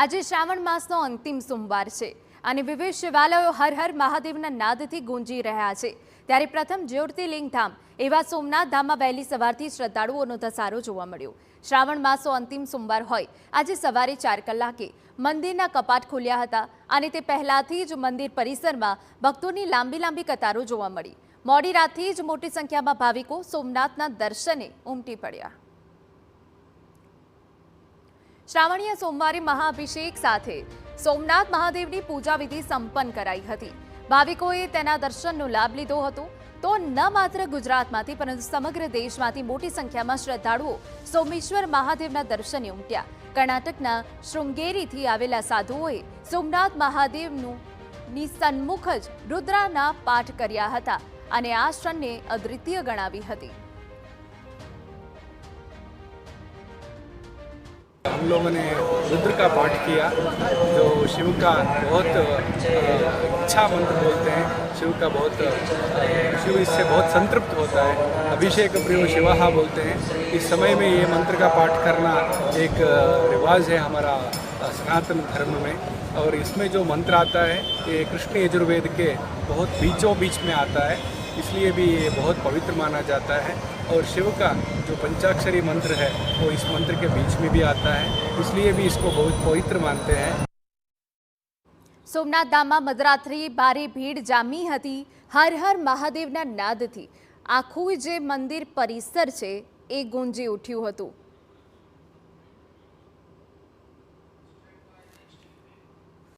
આજે શ્રાવણ માસનો અંતિમ સોમવાર છે અને વિવિધ શિવાલયો હર હર મહાદેવના નાદથી ગુંજી રહ્યા છે। ત્યારે પ્રથમ જ્યોતિર્લિંગ ધામ એવા સોમનાથ ધામમાં વહેલી સવારથી શ્રદ્ધાળુઓનો ધસારો જોવા મળ્યો। શ્રાવણ માસનો અંતિમ સોમવાર હોય આજે સવારે 4 કલાકે મંદિરના કપાટ ખુલ્યા હતા અને તે પહેલાથી જ મંદિર પરિસરમાં ભક્તોની લાંબી કતારો જોવા મળી। મોડી રાતથી જ મોટી સંખ્યામાં ભાવિકો સોમનાથના દર્શને ઉમટી પડ્યા। श्रावणीय सोमवारे महाअभिषेक साथे सोमनाथ महादेवनी पूजा विधि संपन्न कराई हती। भाविकोए तेना दर्शननो लाभ लीधो हतो। तो न मात्र गुजरातमांथी परंतु समग्र देशमांथी मोटी संख्यामां श्रद्धाळुओ सोमेश्वर महादेवना दर्शने उमट्या। कर्नाटकना शृंगेरीथी आवेला साधुओए सोमनाथ महादेवनी सन्मुख ज रुद्रना पाठ कर्या हता अने आ क्षणने अद्वितीय गणावी हती। हम लोगों ने रुद्र का पाठ किया, जो शिव का बहुत इच्छा मंत्र बोलते हैं। शिव का बहुत शिव इससे बहुत संतृप्त होता है। अभिषेक प्रियो शिवाहा बोलते हैं। इस समय में ये मंत्र का पाठ करना एक रिवाज है हमारा सनातन धर्म में। और इसमें जो मंत्र आता है ये कृष्ण यजुर्वेद के बहुत बीचों बीच में आता है, इसलिए भी ये बहुत पवित्र माना जाता है। और शिव का जो पंचाक्षरी मंत्र है वो इस मंत्र के बीच में भी आता है, इसलिए भी इसको बहुत पवित्र मानते हैं। सोमनाथ धाम में मध्यरात्रि भारे भीड़ जामी हती। हर हर महादेवना नादथी आखुं जे मंदिर परिसर छे ए गूंजी उठ्युं हतुं।